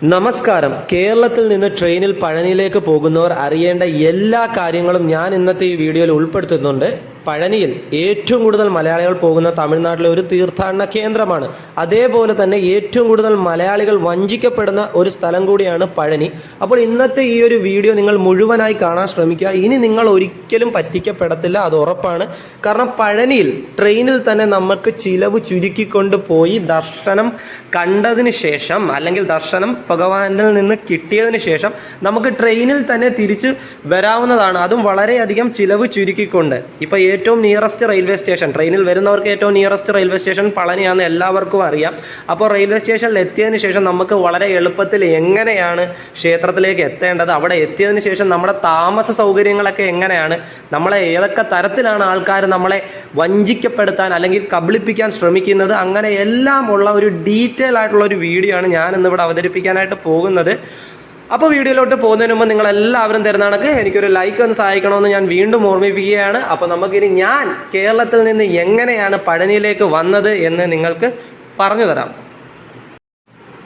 നമസ്കാരം. കേരളത്തിൽ നിന്ന് ട്രെയിനിൽ പഴനിയിലേക്ക് പോകുന്നവർ അറിയേണ്ട എല്ലാ കാര്യങ്ങളും ഞാൻ ഇന്നത്തെ ഈ വീഡിയോയിൽ ഉൾപ്പെടുത്തുന്നുണ്ട്. പഴനിയിൽ ഏറ്റവും കൂടുതൽ മലയാളികൾ പോകുന്ന തമിഴ്നാട്ടിലെ ഒരു തീർത്ഥാടന കേന്ദ്രമാണ്. അതേപോലെ തന്നെ ഏറ്റവും കൂടുതൽ മലയാളികൾ വഞ്ചിക്കപ്പെടുന്ന ഒരു സ്ഥലം കൂടിയാണ് പഴനി. അപ്പോൾ ഇന്നത്തെ ഈ ഒരു വീഡിയോ നിങ്ങൾ മുഴുവനായി കാണാൻ ശ്രമിക്കുക. ഇനി നിങ്ങൾ ഒരിക്കലും പറ്റിക്കപ്പെടത്തില്ല, അത് ഉറപ്പാണ്. കാരണം പഴനിയിൽ ട്രെയിനിൽ തന്നെ നമുക്ക് ചിലവ് ചുരുക്കിക്കൊണ്ട് പോയി ദർശനം കണ്ടതിന് ശേഷം, അല്ലെങ്കിൽ ദർശനം ഭഗവാനിൽ നിന്ന് കിട്ടിയതിന് ശേഷം നമുക്ക് ട്രെയിനിൽ തന്നെ തിരിച്ച് വരാവുന്നതാണ്. അതും വളരെയധികം ചിലവ് ചുരുക്കിക്കൊണ്ട്. ഇപ്പോൾ ഏറ്റവും നിയറസ്റ്റ് റെയിൽവേ സ്റ്റേഷൻ, ട്രെയിനിൽ വരുന്നവർക്ക് ഏറ്റവും നിയറസ്റ്റ് റെയിൽവേ സ്റ്റേഷൻ പളനിയാണെന്ന് എല്ലാവർക്കും അറിയാം. അപ്പോൾ റെയിൽവേ സ്റ്റേഷനിൽ എത്തിയതിന് ശേഷം നമുക്ക് വളരെ എളുപ്പത്തിൽ എങ്ങനെയാണ് ക്ഷേത്രത്തിലേക്ക് എത്തേണ്ടത്, അവിടെ എത്തിയതിന് ശേഷം നമ്മുടെ താമസ സൗകര്യങ്ങളൊക്കെ എങ്ങനെയാണ്, നമ്മളെ ഏതൊക്കെ തരത്തിലാണ് ആൾക്കാർ നമ്മളെ വഞ്ചിക്കപ്പെടുത്താൻ അല്ലെങ്കിൽ കബളിപ്പിക്കാൻ ശ്രമിക്കുന്നത്, അങ്ങനെ എല്ലാം ഉള്ള ഒരു ഡീറ്റെയിൽ ആയിട്ടുള്ള ഒരു വീഡിയോ ആണ് ഞാൻ ഇന്നിവിടെ അവതരിപ്പിക്കാനായിട്ട് പോകുന്നത്. അപ്പോൾ വീഡിയോയിലോട്ട് പോകുന്നതിന് മുമ്പ് നിങ്ങൾ എല്ലാവരും തരുന്ന കണക്ക് എനിക്കൊരു ലൈക്ക് ഒന്ന് സഹായിക്കണമെന്ന് ഞാൻ വീണ്ടും ഓർമ്മിപ്പിക്കുകയാണ്. അപ്പോൾ നമുക്കിനി ഞാൻ കേരളത്തിൽ നിന്ന് എങ്ങനെയാണ് പഴനിയിലേക്ക് വന്നത് എന്ന് നിങ്ങൾക്ക് പറഞ്ഞു തരാം.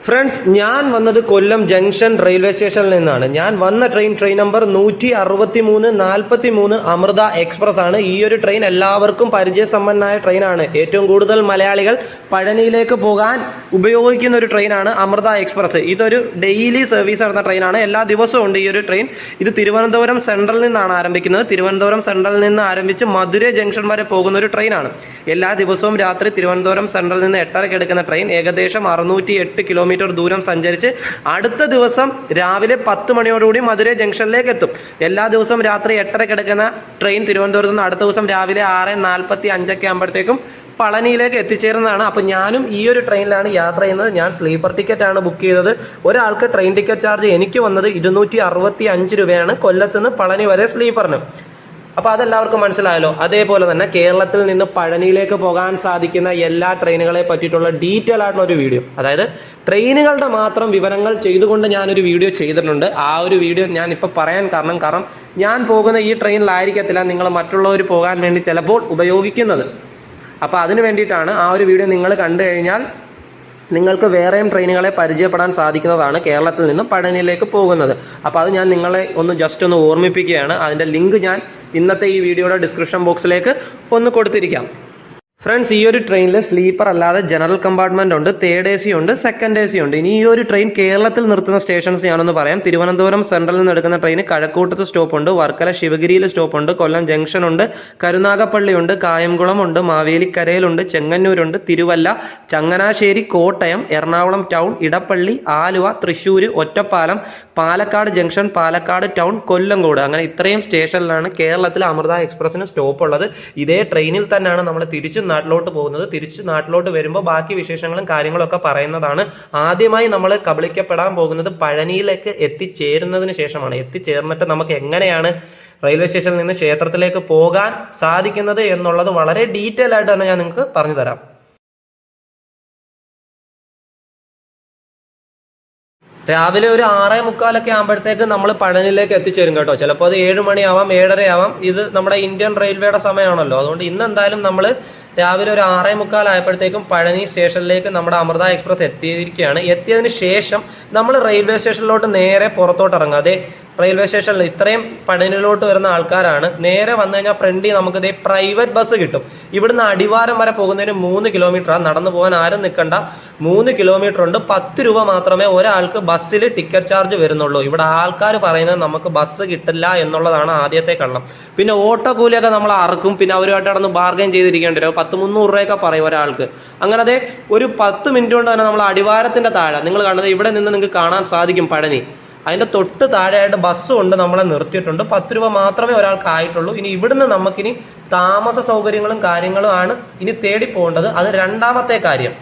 ഫ്രണ്ട്സ്, ഞാൻ വന്നത് കൊല്ലം ജംഗ്ഷൻ റെയിൽവേ സ്റ്റേഷനിൽ നിന്നാണ്. ഞാൻ വന്ന ട്രെയിൻ നമ്പർ 16343 അമൃത എക്സ്പ്രസ് ആണ്. ഈ ഒരു ട്രെയിൻ എല്ലാവർക്കും പരിചയസമ്പന്നമായ ട്രെയിനാണ്. ഏറ്റവും കൂടുതൽ മലയാളികൾ പഴനിയിലേക്ക് പോകാൻ ഉപയോഗിക്കുന്ന ഒരു ട്രെയിനാണ് അമൃത എക്സ്പ്രസ്. ഇതൊരു ഡെയിലി സർവീസ് നടന്ന ട്രെയിനാണ്. എല്ലാ ദിവസവും ഉണ്ട് ഈ ഒരു ട്രെയിൻ. ഇത് തിരുവനന്തപുരം സെൻട്രലിൽ നിന്നാണ് ആരംഭിക്കുന്നത്. തിരുവനന്തപുരം സെൻട്രലിൽ നിന്ന് ആരംഭിച്ച് മധുരൈ ജംഗ്ഷൻ വരെ പോകുന്ന ഒരു ട്രെയിനാണ്. എല്ലാ ദിവസവും രാത്രി തിരുവനന്തപുരം സെൻട്രലിൽ നിന്ന് 8:30 എടുക്കുന്ന ട്രെയിൻ ഏകദേശം 608 കിലോമീറ്റർ ദൂരം സഞ്ചരിച്ച് അടുത്ത ദിവസം രാവിലെ 10 മണിയോടുകൂടി മധുരൈ ജംഗ്ഷനിലേക്ക് എത്തും. എല്ലാ ദിവസവും രാത്രി 8:30 എടുക്കുന്ന ട്രെയിൻ തിരുവനന്തപുരത്ത് നിന്ന് അടുത്ത ദിവസം രാവിലെ 6:45 ആകുമ്പോഴത്തേക്കും പളനിയിലേക്ക് എത്തിച്ചേരുന്നതാണ്. അപ്പോൾ ഞാനും ഈ ഒരു ട്രെയിനിലാണ് യാത്ര ചെയ്യുന്നത്. ഞാൻ സ്ലീപ്പർ ടിക്കറ്റ് ആണ് ബുക്ക് ചെയ്തത്. ഒരാൾക്ക് ട്രെയിൻ ടിക്കറ്റ് ചാർജ് എനിക്ക് വന്നത് 265 രൂപയാണ് കൊല്ലത്ത് നിന്ന് പളനി വരെ സ്ലീപ്പറിന്. അപ്പോൾ അതെല്ലാവർക്കും മനസ്സിലായല്ലോ. അതേപോലെ തന്നെ കേരളത്തിൽ നിന്ന് പഴനിയിലേക്ക് പോകാൻ സാധിക്കുന്ന എല്ലാ ട്രെയിനുകളെ പറ്റിയിട്ടുള്ള ഡീറ്റെയിൽ ആയിട്ടുള്ള ഒരു വീഡിയോ, അതായത് ട്രെയിനുകളുടെ മാത്രം വിവരങ്ങൾ ചെയ്തുകൊണ്ട് ഞാനൊരു വീഡിയോ ചെയ്തിട്ടുണ്ട്. ആ ഒരു വീഡിയോ ഞാൻ ഇപ്പോൾ പറയാൻ കാരണം ഞാൻ പോകുന്ന ഈ ട്രെയിനിലായിരിക്കത്തില്ല നിങ്ങൾ മറ്റുള്ളവർ പോകാൻ വേണ്ടി ചിലപ്പോൾ ഉപയോഗിക്കുന്നത്. അപ്പോൾ അതിന് വേണ്ടിയിട്ടാണ് ആ ഒരു വീഡിയോ നിങ്ങൾ കണ്ടു കഴിഞ്ഞാൽ നിങ്ങൾക്ക് വേറെയും ട്രെയിനുകളെ പരിചയപ്പെടാൻ സാധിക്കുന്നതാണ് കേരളത്തിൽ നിന്നും പഴനിയിലേക്ക് പോകുന്നത്. അപ്പോൾ അത് ഞാൻ നിങ്ങളെ ജസ്റ്റ് ഒന്ന് ഓർമ്മിപ്പിക്കുകയാണ്. അതിൻ്റെ ലിങ്ക് ഞാൻ ഇന്നത്തെ ഈ വീഡിയോയുടെ ഡിസ്ക്രിപ്ഷൻ ബോക്സിലേക്ക് ഒന്ന് കൊടുത്തിരിക്കാം. ഫ്രണ്ട്സ്, ഈ ഒരു ട്രെയിനിൽ സ്ലീപ്പർ അല്ലാതെ ജനറൽ കമ്പാർട്ട്മെന്റ് ഉണ്ട്, തേർഡ് AC ഉണ്ട്, സെക്കൻഡ് AC ഉണ്ട്. ഇനി ഈ ഒരു ട്രെയിൻ കേരളത്തിൽ നിർത്തുന്ന സ്റ്റേഷൻസ് ഞാനൊന്ന് പറയാം. തിരുവനന്തപുരം സെൻട്രലിൽ നിന്ന് എടുക്കുന്ന ട്രെയിൻ കഴക്കൂട്ടത്ത് സ്റ്റോപ്പ് ഉണ്ട്, വർക്കല ശിവഗിരിയിൽ സ്റ്റോപ്പ് ഉണ്ട്, കൊല്ലം ജംഗ്ഷൻ ഉണ്ട്, കരുനാഗപ്പള്ളി ഉണ്ട്, കായംകുളം ഉണ്ട്, മാവേലിക്കരയിലുണ്ട്, ചെങ്ങന്നൂരുണ്ട്, Thiruvalla, Changanassery, Kottayam, Ernakulam town, Edappally, Aluva, Thrissur, Ottapalam, Palakkad junction, Palakkad town, Kollengode, അങ്ങനെ ഇത്രയും സ്റ്റേഷനിലാണ് കേരളത്തിൽ അമൃത എക്സ്പ്രസിന് സ്റ്റോപ്പ് ഉള്ളത്. ഇതേ ട്രെയിനിൽ തന്നെയാണ് നമ്മൾ തിരിച്ച് നാട്ടിലോട്ട് പോകുന്നത്. തിരിച്ച് നാട്ടിലോട്ട് വരുമ്പോൾ ബാക്കി വിശേഷങ്ങളും കാര്യങ്ങളൊക്കെ പറയുന്നതാണ്. ആദ്യമായി നമ്മൾ കബളിക്കപ്പെടാൻ പോകുന്നത് പഴനിയിലേക്ക് എത്തിച്ചേരുന്നതിന് ശേഷമാണ്. എത്തിച്ചേർന്നിട്ട് നമുക്ക് എങ്ങനെയാണ് റെയിൽവേ സ്റ്റേഷനിൽ നിന്ന് ക്ഷേത്രത്തിലേക്ക് പോകാൻ സാധിക്കുന്നത് എന്നുള്ളത് വളരെ ഡീറ്റെയിൽ ആയിട്ട് തന്നെ ഞാൻ നിങ്ങൾക്ക് പറഞ്ഞു തരാം. രാവിലെ ഒരു 6:45 ആകുമ്പോഴത്തേക്ക് നമ്മൾ പഴനിയിലേക്ക് എത്തിച്ചേരും കേട്ടോ. ചിലപ്പോൾ അത് 7 മണിയാവാം, 7:30 ആവാം. ഇത് നമ്മുടെ ഇന്ത്യൻ റെയിൽവേയുടെ സമയമാണല്ലോ. അതുകൊണ്ട് ഇന്ന് എന്തായാലും നമ്മൾ രാവിലെ ഒരു 6:45 ആയപ്പോഴത്തേക്കും പഴനി സ്റ്റേഷനിലേക്ക് നമ്മുടെ അമൃത എക്സ്പ്രസ് എത്തിയിരിക്കുകയാണ്. എത്തിയതിന് ശേഷം നമ്മൾ റെയിൽവേ സ്റ്റേഷനിലോട്ട് നേരെ പുറത്തോട്ട് ഇറങ്ങും. അതേ റെയിൽവേ സ്റ്റേഷനിൽ ഇത്രയും പഴനിയിലോട്ട് വരുന്ന ആൾക്കാരാണ്. നേരെ വന്നു കഴിഞ്ഞാൽ ഫ്രണ്ടിൽ നമുക്ക് ഇതേ പ്രൈവറ്റ് ബസ് കിട്ടും. ഇവിടുന്ന് അടിവാരം വരെ പോകുന്നതിന് 3 കിലോമീറ്ററാണ്. നടന്നു പോകാൻ ആരും നിൽക്കണ്ട, 3 കിലോമീറ്റർ ഉണ്ട്. 10 രൂപ മാത്രമേ ഒരാൾക്ക് ബസ്സിൽ ടിക്കറ്റ് ചാർജ് വരുന്നുള്ളൂ. ഇവിടെ ആൾക്കാർ പറയുന്നത് നമുക്ക് ബസ് കിട്ടില്ല എന്നുള്ളതാണ് ആദ്യത്തെ കള്ളം. പിന്നെ ഓട്ടോ കൂലിയൊക്കെ നമ്മൾ അറക്കും. പിന്നെ അവരുമായിട്ട് നടന്ന് ബാർഗൈൻ ചെയ്തിരിക്കേണ്ടി വരും. 10-300 രൂപയൊക്കെ പറയും ഒരാൾക്ക്. അങ്ങനെ അതേ ഒരു 10 മിനിറ്റ് കൊണ്ട് തന്നെ നമ്മൾ അടിവാരത്തിൻ്റെ താഴെ നിങ്ങൾ കാണുന്നത് ഇവിടെ നിന്ന് നിങ്ങൾക്ക് കാണാൻ സാധിക്കും പഴനി. അതിൻ്റെ തൊട്ട് താഴെയായിട്ട് ബസ്സും ഉണ്ട്, നമ്മളെ നിർത്തിയിട്ടുണ്ട്. 10 രൂപ മാത്രമേ ഒരാൾക്ക് ആയിട്ടുള്ളൂ. ഇനി ഇവിടുന്ന് നമുക്കിനി താമസ സൗകര്യങ്ങളും കാര്യങ്ങളും ആണ് ഇനി തേടി പോകേണ്ടത്. അത് രണ്ടാമത്തെ കാര്യം.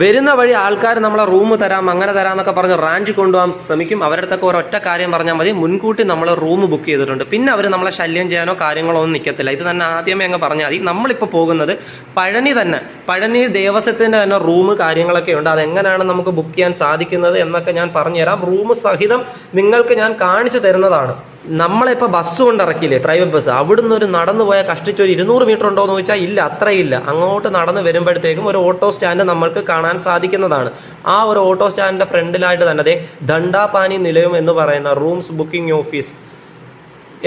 വരുന്ന വഴി ആൾക്കാർ നമ്മളെ റൂം തരാം, അങ്ങനെ തരാമെന്നൊക്കെ പറഞ്ഞ് റാഞ്ചി കൊണ്ടുപോകാൻ ശ്രമിക്കും. അവരുടെ അടുത്തൊക്കെ ഒരൊറ്റ കാര്യം പറഞ്ഞാൽ മതി, മുൻകൂട്ടി നമ്മൾ റൂം ബുക്ക് ചെയ്തിട്ടുണ്ട്. പിന്നെ അവർ നമ്മളെ ശല്യം ചെയ്യാനോ കാര്യങ്ങളോ ഒന്നും നിൽക്കത്തില്ല. ഇത് തന്നെ ആദ്യമേ അങ്ങ് പറഞ്ഞാൽ മതി. നമ്മളിപ്പോൾ പോകുന്നത് പഴനി ദേവസ്വത്തിൻ്റെ തന്നെ റൂം കാര്യങ്ങളൊക്കെ ഉണ്ട്. അതെങ്ങനെയാണ് നമുക്ക് ബുക്ക് ചെയ്യാൻ സാധിക്കുന്നത് എന്നൊക്കെ ഞാൻ പറഞ്ഞുതരാം. റൂം സഹിതം നിങ്ങൾക്ക് ഞാൻ കാണിച്ചു തരുന്നതാണ്. നമ്മളിപ്പോൾ ബസ് കൊണ്ട് ഇറക്കിയില്ലേ, പ്രൈവറ്റ് ബസ്, അവിടുന്ന് ഒരു നടന്നു പോയാൽ കഷ്ടിച്ച് ഒരു 200 മീറ്റർ ഉണ്ടോ എന്ന് ചോദിച്ചാൽ ഇല്ല, അത്രയില്ല. അങ്ങോട്ട് നടന്ന് വരുമ്പോഴത്തേക്കും ഒരു ഓട്ടോ സ്റ്റാൻഡ് നമ്മൾക്ക് കാണാൻ സാധിക്കുന്നതാണ്. ആ ഒരു ഓട്ടോ സ്റ്റാൻഡിൻ്റെ ഫ്രണ്ടിലായിട്ട് തന്നെ അതേ ദണ്ഡാപാനി നിലയം എന്ന് പറയുന്ന റൂംസ് ബുക്കിംഗ് ഓഫീസ്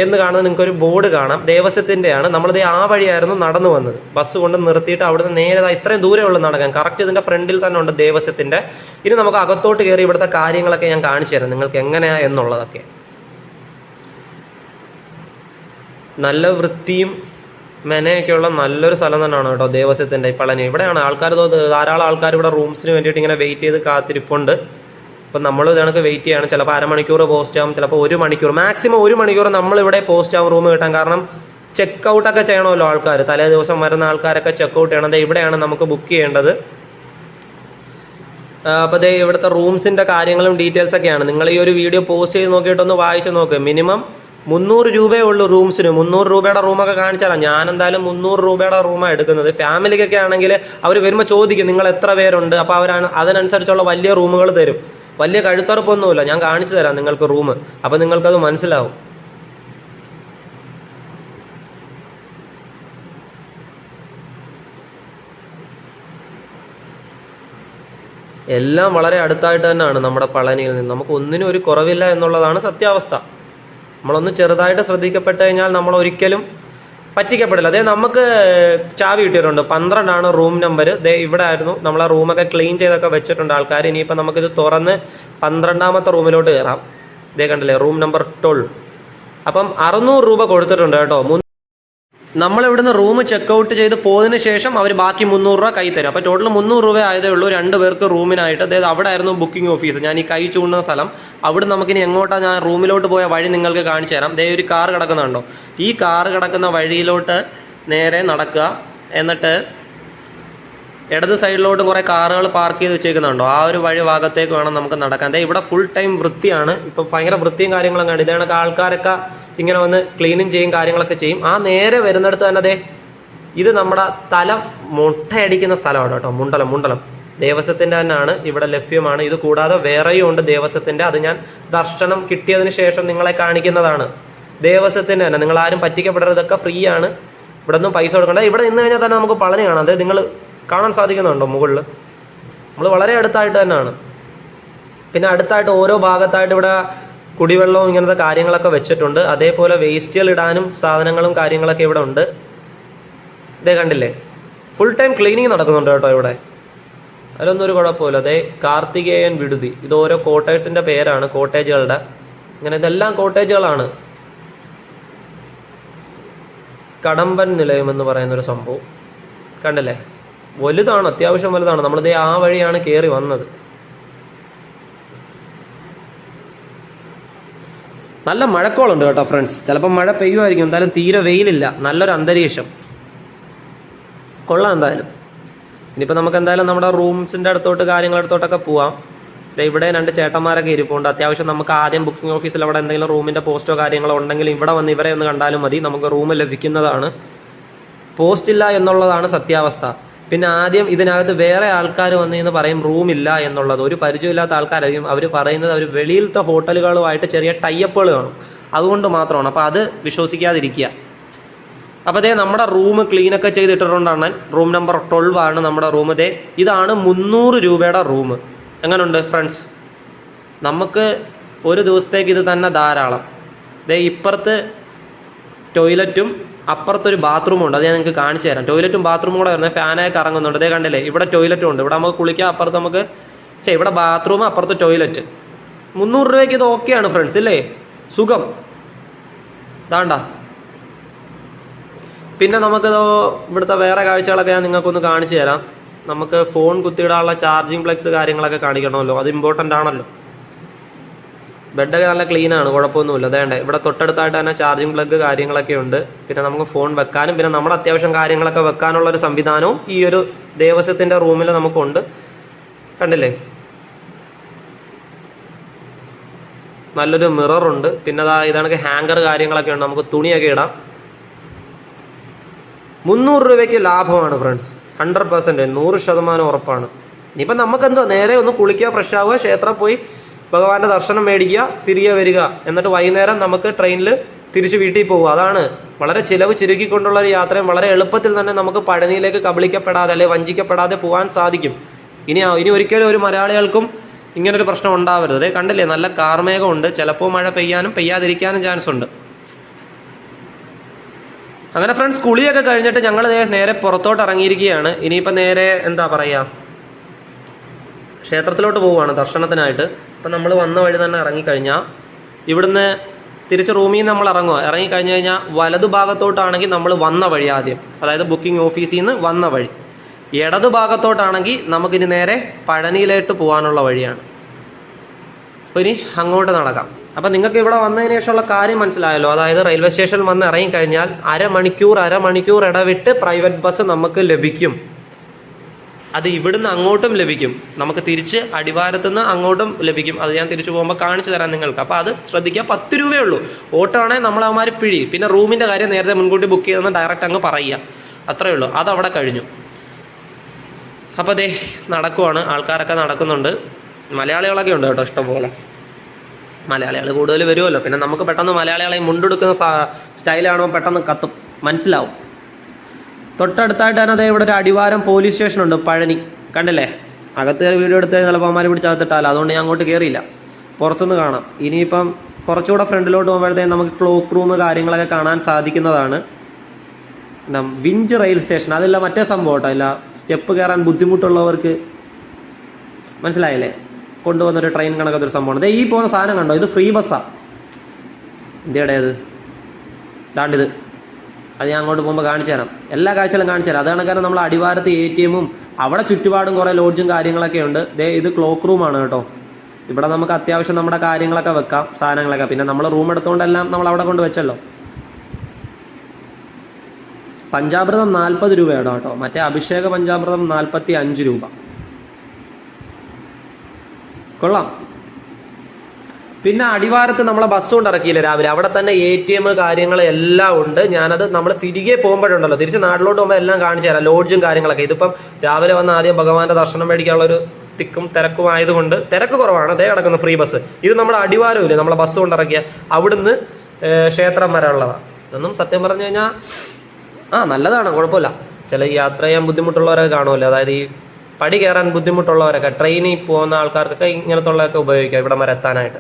എന്ന് കാണുന്നത് നിങ്ങൾക്കൊരു ബോർഡ് കാണാം. ദേവസ്വത്തിൻ്റെയാണ്. നമ്മളിത് ആ വഴിയായിരുന്നു നടന്നു വന്നത്. ബസ് കൊണ്ട് നിർത്തിയിട്ട് അവിടുന്ന് നേരെ ഇത്രയും ദൂരമുള്ള നടക്കാൻ. കറക്റ്റ് ഇതിൻ്റെ ഫ്രണ്ടിൽ തന്നെ ഉണ്ട് ദേവസ്വത്തിൻ്റെ. ഇനി നമുക്ക് അകത്തോട്ട് കയറി ഇവിടുത്തെ കാര്യങ്ങളൊക്കെ ഞാൻ കാണിച്ചു തരാം നിങ്ങൾക്ക് എങ്ങനെയാണ് എന്നുള്ളതൊക്കെ. നല്ല വൃത്തിയും മെനയൊക്കെയുള്ള നല്ലൊരു സ്ഥലം തന്നെയാണ് കേട്ടോ ദേവസ്വത്തിൻ്റെ ഈ പളനി. ഇവിടെയാണ് ആൾക്കാർ, ധാരാളം ആൾക്കാർ ഇവിടെ റൂംസിന് വേണ്ടിയിട്ട് ഇങ്ങനെ വെയിറ്റ് ചെയ്ത് കാത്തിരിപ്പുണ്ട്. അപ്പം നമ്മൾ ഇതണക്ക് വെയിറ്റ് ചെയ്യാണ്. ചിലപ്പോൾ അരമണിക്കൂർ പോസ്റ്റ് ആവും, ചിലപ്പോൾ 1 മണിക്കൂർ, മാക്സിമം 1 മണിക്കൂർ നമ്മളിവിടെ പോസ്റ്റ് ആവും റൂം കിട്ടാൻ. കാരണം ചെക്ക് ഔട്ടൊക്കെ ചെയ്യണമല്ലോ ആൾക്കാർ, തലേ ദിവസം വരുന്ന ആൾക്കാരൊക്കെ ചെക്ക് ഔട്ട് ചെയ്യണം. ഇവിടെയാണ് നമുക്ക് ബുക്ക് ചെയ്യേണ്ടത്. അപ്പോൾ ദേ ഇവിടുത്തെ റൂംസിൻ്റെ കാര്യങ്ങളും ഡീറ്റെയിൽസൊക്കെയാണ്. നിങ്ങൾ ഈ ഒരു വീഡിയോ പോസ്റ്റ് ചെയ്ത് നോക്കിയിട്ടൊന്ന് വായിച്ച് നോക്ക്. മിനിമം 300 രൂപയേ ഉള്ളൂ റൂംസിന്. 300 രൂപയുടെ റൂമൊക്കെ കാണിച്ചാലാണ്. ഞാൻ എന്തായാലും 300 രൂപയുടെ റൂമാണ് എടുക്കുന്നത്. ഫാമിലിക്കൊക്കെ ആണെങ്കിൽ അവർ വരുമ്പോൾ ചോദിക്കും നിങ്ങൾ എത്ര പേരുണ്ട്, അപ്പോൾ അവരാണ് അതിനനുസരിച്ചുള്ള വലിയ റൂമുകൾ തരും. വലിയ കഴുത്തുറപ്പൊന്നുമില്ല, ഞാൻ കാണിച്ചു തരാം നിങ്ങൾക്ക് റൂം, അപ്പോൾ നിങ്ങൾക്കത് മനസ്സിലാവും. എല്ലാം വളരെ അടുത്തായിട്ട് തന്നെയാണ് നമ്മുടെ പളനിയിൽ നിന്ന്. നമുക്ക് ഒന്നിനും ഒരു കുറവില്ല എന്നുള്ളതാണ് സത്യാവസ്ഥ. നമ്മളൊന്ന് ചെറുതായിട്ട് ശ്രദ്ധിക്കപ്പെട്ട് കഴിഞ്ഞാൽ നമ്മൾ ഒരിക്കലും പറ്റിക്കപ്പെടില്ല. അതേ നമുക്ക് ചാവി കിട്ടിയിട്ടുണ്ട്. 12 റൂം നമ്പർ. ദേ ഇവിടെ ആയിരുന്നു. നമ്മളെ റൂമൊക്കെ ക്ലീൻ ചെയ്തൊക്കെ വെച്ചിട്ടുണ്ട് ആൾക്കാർ. ഇനിയിപ്പോൾ നമുക്കിത് തുറന്ന് 12ാമത്തെ റൂമിലോട്ട് കയറാം. ഇതേ കണ്ടില്ലേ, റൂം നമ്പർ 12. അപ്പം 600 രൂപ കൊടുത്തിട്ടുണ്ട് കേട്ടോ. നമ്മളിവിടുന്ന് റൂം ചെക്കൗട്ട് ചെയ്ത് പോയതിന് ശേഷം അവർ ബാക്കി 300 രൂപ കൈ തരും. അപ്പോൾ ടോട്ടൽ 300 രൂപ ആയതേ ഉള്ളൂ 2 പേർക്ക് റൂമിനായിട്ട്. അതായത് അവിടെ ആയിരുന്നു ബുക്കിംഗ് ഓഫീസ്, ഞാൻ ഈ കൈ ചൂണ്ടുന്ന സ്ഥലം. അവിടെ നമുക്കിനി എങ്ങോട്ടാണ്, ഞാൻ റൂമിലോട്ട് പോയ വഴി നിങ്ങൾക്ക് കാണിച്ചു തരാം. ദേ ഒരു കാർ കിടക്കുന്നുണ്ടോ, ഈ കാർ കിടക്കുന്ന വഴിയിലോട്ട് നേരെ നടക്കുക. എന്നിട്ട് ഇടത് സൈഡിലോട്ട് കുറേ കാറുകൾ പാർക്ക് ചെയ്ത് വെച്ചേക്കുന്നുണ്ടോ, ആ ഒരു വഴി ഭാഗത്തേക്ക് വേണം നമുക്ക് നടക്കാൻ. ദേ ഇവിടെ ഫുൾ ടൈം വൃത്തിയാണ്. ഇപ്പം ഭയങ്കര വൃത്തിയും കാര്യങ്ങളൊക്കെ ഉണ്ട്. ഇതാണ് ആൾക്കാരൊക്കെ ഇങ്ങനെ വന്ന് ക്ലീനും ചെയ്യും, കാര്യങ്ങളൊക്കെ ചെയ്യും. ആ നേരെ വരുന്നിടത്ത് തന്നെ ദേ ഇത് നമ്മുടെ തല മുട്ടയടിക്കുന്ന സ്ഥലമാണ് കേട്ടോ. മുണ്ടലം ദേവസ്വത്തിൻ്റെ തന്നെയാണ്, ഇവിടെ ലഭ്യമാണ്. ഇത് കൂടാതെ വേറെയും ഉണ്ട് ദേവസ്വത്തിൻ്റെ. അത് ഞാൻ ദർശനം കിട്ടിയതിന് ശേഷം നിങ്ങളെ കാണിക്കുന്നതാണ്. ദേവസ്വത്തിൻ്റെ തന്നെ, നിങ്ങളാരും പറ്റിക്കപ്പെടരുത്. ഇതൊക്കെ ഫ്രീ ആണ്, ഇവിടെ ഒന്നും പൈസ കൊടുക്കണ്ട. ഇവിടെ നിന്ന് കഴിഞ്ഞാൽ തന്നെ നമുക്ക് പളനി കാണാം. അതായത് നിങ്ങൾ കാണാൻ സാധിക്കുന്നുണ്ടോ മുകളിൽ, നമ്മൾ വളരെ അടുത്തായിട്ട് തന്നെയാണ്. പിന്നെ അടുത്തായിട്ട് ഓരോ ഭാഗത്തായിട്ട് ഇവിടെ കുടിവെള്ളവും ഇങ്ങനത്തെ കാര്യങ്ങളൊക്കെ വെച്ചിട്ടുണ്ട്. അതേപോലെ വേസ്റ്റുകൾ ഇടാനും സാധനങ്ങളും കാര്യങ്ങളൊക്കെ ഇവിടെ ഉണ്ട്. ഇതേ കണ്ടില്ലേ, ഫുൾ ടൈം ക്ലീനിങ് നടക്കുന്നുണ്ട് കേട്ടോ ഇവിടെ. അതിലൊന്നും ഒരു കുഴപ്പമില്ല. അതേ കാർത്തികേയൻ വിടുതി, ഇത് ഓരോ കോട്ടേഴ്സിൻ്റെ പേരാണ്, കോട്ടേജുകളുടെ. ഇങ്ങനെ ഇതെല്ലാം കോട്ടേജുകളാണ്. കടമ്പൻ നിലയം എന്ന് പറയുന്നൊരു സംഭവം കണ്ടില്ലേ, വലുതാണ്, അത്യാവശ്യം വലുതാണ്. നമ്മളിതേ ആ വഴിയാണ് കയറി വന്നത്. നല്ല മഴക്കോളുണ്ട് കേട്ടോ ഫ്രണ്ട്സ്. ചിലപ്പോൾ മഴ പെയ്യുമായിരിക്കും, എന്തായാലും തീരെ വെയിലില്ല, നല്ലൊരു അന്തരീക്ഷം. കൊള്ളാം എന്തായാലും. ഇനിയിപ്പോൾ നമുക്ക് എന്തായാലും നമ്മുടെ റൂംസിൻ്റെ അടുത്തോട്ട് കാര്യങ്ങളടുത്തോട്ടൊക്കെ പോവാം. ഇവിടെ 2 ചേട്ടന്മാരൊക്കെ ഇരിപ്പുണ്ട്. അത്യാവശ്യം നമുക്ക് ആദ്യം ബുക്കിംഗ് ഓഫീസിൽ അവിടെ എന്തെങ്കിലും റൂമിൻ്റെ പോസ്റ്റോ കാര്യങ്ങളോ ഉണ്ടെങ്കിൽ ഇവിടെ വന്ന് ഇവരെ ഒന്ന് കണ്ടാലും മതി, നമുക്ക് റൂം ലഭിക്കുന്നതാണ്. പോസ്റ്റ് ഇല്ല എന്നുള്ളതാണ് സത്യാവസ്ഥ. പിന്നെ ആദ്യം ഇതിനകത്ത് വേറെ ആൾക്കാർ വന്ന് പറയും റൂമില്ല എന്നുള്ളത്. ഒരു പരിചയമില്ലാത്ത ആൾക്കാരായിരിക്കും അവർ പറയുന്നത്. അവർ വെളിയിലത്തെ ഹോട്ടലുകളുമായിട്ട് ചെറിയ ടൈപ്പുകൾ കാണും, അതുകൊണ്ട് മാത്രമാണ്. അപ്പോൾ അത് വിശ്വസിക്കാതിരിക്കുക. അപ്പോൾ അതേ നമ്മുടെ റൂം ക്ലീനൊക്കെ ചെയ്തിട്ടിട്ടുണ്ടാണ്. റൂം നമ്പർ 12 ആണ് നമ്മുടെ റൂം. ഇതേ ഇതാണ് 300 രൂപയുടെ റൂം. എങ്ങനെയുണ്ട് ഫ്രണ്ട്സ്? നമുക്ക് ഒരു ദിവസത്തേക്ക് ഇത് തന്നെ ധാരാളം. ദേ ഇപ്പുറത്ത് ടോയ്ലറ്റും അപ്പുറത്തൊരു ബാത്റൂമും ഉണ്ട്, അത് ഞാൻ നിങ്ങൾക്ക് കാണിച്ചു തരാം. ടോയ്ലറ്റും ബാത്റൂമും കൂടെ വരുന്നത് ഫാനൊക്കെ കറങ്ങുന്നുണ്ട്. ഇതേ കണ്ടില്ലേ, ഇവിടെ ടോയ്ലറ്റും ഉണ്ട്. ഇവിടെ നമുക്ക് കുളിക്കാം, അപ്പുറത്ത് നമുക്ക് ഇവിടെ ബാത്റൂം, അപ്പുറത്ത് ടോയ്ലറ്റ്. 300 രൂപയ്ക്ക് ഇത് ഓക്കെയാണ് ഫ്രണ്ട്സ്, ഇല്ലേ? സുഖം. ദാണ്ട. പിന്നെ നമുക്കിതോ ഇവിടുത്തെ വേറെ കാഴ്ചകളൊക്കെ ഞാൻ നിങ്ങൾക്കൊന്ന് കാണിച്ചു തരാം. നമുക്ക് ഫോൺ കുത്തിയിടാനുള്ള ചാർജിങ് പ്ലഗ്സ് കാര്യങ്ങളൊക്കെ കാണിക്കണമല്ലോ, അത് ഇമ്പോർട്ടൻ്റ് ആണല്ലോ. ബെഡൊക്കെ നല്ല ക്ലീനാണ്, കുഴപ്പമൊന്നുമില്ല. അതേണ്ടേ ഇവിടെ തൊട്ടടുത്തായിട്ട് തന്നെ ചാർജിങ് പ്ലഗ് കാര്യങ്ങളൊക്കെ ഉണ്ട്. പിന്നെ നമുക്ക് ഫോൺ വെക്കാനും പിന്നെ നമ്മുടെ അത്യാവശ്യം കാര്യങ്ങളൊക്കെ വെക്കാനുള്ളൊരു സംവിധാനവും ഈ ഒരു ദേവസ്വത്തിൻ്റെ റൂമിൽ നമുക്കുണ്ട്. കണ്ടില്ലേ, നല്ലൊരു മിററുണ്ട്. പിന്നെ ഇതാണെങ്കിൽ ഹാങ്കർ കാര്യങ്ങളൊക്കെ ഉണ്ട്, നമുക്ക് തുണിയൊക്കെ ഇടാം. 300 രൂപയ്ക്ക് ലാഭമാണ് ഫ്രണ്ട്സ്, 100%, 100% ഉറപ്പാണ്. ഇനിയിപ്പം നമുക്കെന്തോ നേരെ ഒന്ന് കുളിക്കുക, ഫ്രഷ് ആവുക, ക്ഷേത്രം പോയി ഭഗവാന്റെ ദർശനം മേടിക്കുക, തിരികെ വരിക, എന്നിട്ട് വൈകുന്നേരം നമുക്ക് ട്രെയിനിൽ തിരിച്ച് വീട്ടിൽ പോകുക. അതാണ് വളരെ ചിലവ് ചുരുക്കിക്കൊണ്ടുള്ള ഒരു യാത്രയും വളരെ എളുപ്പത്തിൽ തന്നെ നമുക്ക് പഴനിയിലേക്ക് കബളിക്കപ്പെടാതെ അല്ലെങ്കിൽ വഞ്ചിക്കപ്പെടാതെ പോകാൻ സാധിക്കും. ഇനി ഒരിക്കലും ഒരു മലയാളികൾക്കും ഇങ്ങനൊരു പ്രശ്നം ഉണ്ടാവരുത്. അതേ കണ്ടില്ലേ, നല്ല കാർമേഘമുണ്ട്, ചിലപ്പോൾ മഴ പെയ്യാനും പെയ്യാതിരിക്കാനും ചാൻസ് ഉണ്ട്. അങ്ങനെ ഫ്രണ്ട്സ്, കുളിയൊക്കെ കഴിഞ്ഞിട്ട് ഞങ്ങൾ നേരെ പുറത്തോട്ട് ഇറങ്ങിയിരിക്കുകയാണ്. ഇനിയിപ്പോൾ നേരെ എന്താ പറയുക, ക്ഷേത്രത്തിലോട്ട് പോവുകയാണ് ദർശനത്തിനായിട്ട്. അപ്പം നമ്മൾ വന്ന വഴി തന്നെ ഇറങ്ങിക്കഴിഞ്ഞാൽ ഇവിടുന്ന് തിരിച്ച് റൂമിൽ നിന്ന് നമ്മൾ ഇറങ്ങിക്കഴിഞ്ഞ് കഴിഞ്ഞാൽ വലതു ഭാഗത്തോട്ടാണെങ്കിൽ നമ്മൾ വന്ന വഴി ആദ്യം, അതായത് ബുക്കിംഗ് ഓഫീസിൽ നിന്ന് വന്ന വഴി. ഇടതു ഭാഗത്തോട്ടാണെങ്കിൽ നമുക്കിനി നേരെ പഴനിയിലോട്ട് പോകാനുള്ള വഴിയാണ്. അപ്പോൾ ഇനി അങ്ങോട്ട് നടക്കാം. അപ്പം നിങ്ങൾക്ക് ഇവിടെ വന്നതിന് ശേഷമുള്ള കാര്യം മനസ്സിലായല്ലോ. അതായത് റെയിൽവേ സ്റ്റേഷനിൽ വന്ന് ഇറങ്ങിക്കഴിഞ്ഞാൽ അരമണിക്കൂർ ഇടവിട്ട് പ്രൈവറ്റ് ബസ് നമുക്ക് ലഭിക്കും. അത് ഇവിടുന്ന് അങ്ങോട്ടും ലഭിക്കും, നമുക്ക് തിരിച്ച് അടിവാരത്തുനിന്ന് അങ്ങോട്ടും ലഭിക്കും. അത് ഞാൻ തിരിച്ചു പോകുമ്പോൾ കാണിച്ചു തരാം നിങ്ങൾക്ക്. അപ്പോൾ അത് ശ്രദ്ധിക്കുക. 10 രൂപയേ ഉള്ളൂ. ഓട്ടോ ആണെങ്കിൽ നമ്മളവന്മാർ പിഴി. പിന്നെ റൂമിൻ്റെ കാര്യം നേരത്തെ മുൻകൂട്ടി ബുക്ക് ചെയ്തെന്ന് ഡയറക്റ്റ് അങ്ങ് പറയുക, അത്രയേ ഉള്ളൂ. അതവിടെ കഴിഞ്ഞു. അപ്പോൾ അതേ നടക്കുവാണ്, ആൾക്കാരൊക്കെ നടക്കുന്നുണ്ട്. മലയാളികളൊക്കെ ഉണ്ട് കേട്ടോ, ഇഷ്ടംപോലെ മലയാളികൾ കൂടുതൽ വരുമല്ലോ. പിന്നെ നമുക്ക് പെട്ടെന്ന് മലയാളികളെ മുണ്ടെടുക്കുന്ന സ്റ്റൈൽ കാണുമ്പോൾ പെട്ടെന്ന് കത്തും, മനസ്സിലാവും. തൊട്ടടുത്തായിട്ട് തന്നെ അതേ ഇവിടെ ഒരു അടിവാരം പോലീസ് സ്റ്റേഷനുണ്ട്, പഴനി. കണ്ടില്ലേ, അകത്ത് കയറി വീഡിയോ എടുത്ത് ചിലപ്പോൾ അമ്മമാരെ പിടിച്ച് അകത്തിട്ടാലോ, അതുകൊണ്ട് ഞാൻ അങ്ങോട്ട് കയറിയില്ല, പുറത്തുനിന്ന് കാണാം. ഇനിയിപ്പം കുറച്ചുകൂടെ ഫ്രണ്ടിലോട്ട് പോകുമ്പോഴത്തേക്കും നമുക്ക് ക്ലോക്ക് റൂം കാര്യങ്ങളൊക്കെ കാണാൻ സാധിക്കുന്നതാണ്. വിഞ്ച് റെയിൽ സ്റ്റേഷൻ, അതല്ല മറ്റേ സംഭവം കേട്ടോ, ഇല്ല സ്റ്റെപ്പ് കയറാൻ ബുദ്ധിമുട്ടുള്ളവർക്ക് മനസ്സിലായില്ലേ, കൊണ്ടുവന്നൊരു ട്രെയിൻ കണക്കത്തൊരു സംഭവമാണ്. ഈ പോകുന്ന സാധനം കണ്ടോ, ഇത് ഫ്രീ ബസ്സാണ്. ഇന്ത്യയുടേത് ദാണ്ടിത്. അത് ഞാൻ അങ്ങോട്ട് പോകുമ്പോൾ കാണിച്ചു തരാം, എല്ലാ കാഴ്ചകളും കാണിച്ചു തരാം. അതാണ് കാരണം നമ്മൾ അടിവാരത്ത് ATM-ഉം അവിടെ ചുറ്റുപാടും കുറേ ലോഡ്ജും കാര്യങ്ങളൊക്കെ ഉണ്ട്. ഇത് ക്ലോക്ക് റൂമാണ് കേട്ടോ. ഇവിടെ നമുക്ക് അത്യാവശ്യം നമ്മുടെ കാര്യങ്ങളൊക്കെ വെക്കാം, സാധനങ്ങളൊക്കെ. പിന്നെ നമ്മൾ റൂം എടുത്തുകൊണ്ടെല്ലാം നമ്മൾ അവിടെ കൊണ്ട് വെച്ചല്ലോ. പഞ്ചാമൃതം 40 രൂപയാണ് കേട്ടോ, മറ്റേ അഭിഷേക പഞ്ചാമൃതം 45 രൂപ. കൊള്ളാം. പിന്നെ അടിവാരത്ത് നമ്മളെ ബസ് കൊണ്ട് ഇറക്കിയില്ല രാവിലെ, അവിടെ തന്നെ ATM കാര്യങ്ങൾ എല്ലാം ഉണ്ട്. ഞാനത് നമ്മൾ തിരികെ പോകുമ്പോഴുണ്ടല്ലോ, തിരിച്ച് നാട്ടിലോട്ട് പോകുമ്പോൾ എല്ലാം കാണിച്ചു തരാം, ലോഡ്ജും കാര്യങ്ങളൊക്കെ. ഇതിപ്പം രാവിലെ വന്ന് ആദ്യം ഭഗവാന്റെ ദർശനം മേടിക്കാനുള്ളൊരു തിക്കും തിരക്കും ആയതുകൊണ്ട് തിരക്ക് കുറവാണ്. അതേ കിടക്കുന്ന ഫ്രീ ബസ്. ഇത് നമ്മുടെ അടിവാരമില്ലേ, നമ്മളെ ബസ് കൊണ്ട് ഇറക്കിയ അവിടുന്ന് ക്ഷേത്രം വരെ ഉള്ളതാണ്. ഇതൊന്നും സത്യം പറഞ്ഞു കഴിഞ്ഞാൽ നല്ലതാണ്, കുഴപ്പമില്ല. ചില യാത്ര ചെയ്യാൻ ബുദ്ധിമുട്ടുള്ളവരൊക്കെ കാണുമല്ലോ, അതായത് ഈ പടി കയറാൻ ബുദ്ധിമുട്ടുള്ളവരൊക്കെ, ട്രെയിനിൽ പോകുന്ന ആൾക്കാർക്കൊക്കെ ഇങ്ങനത്തുള്ളതൊക്കെ ഉപയോഗിക്കാം ഇവിടം വരെ എത്താനായിട്ട്.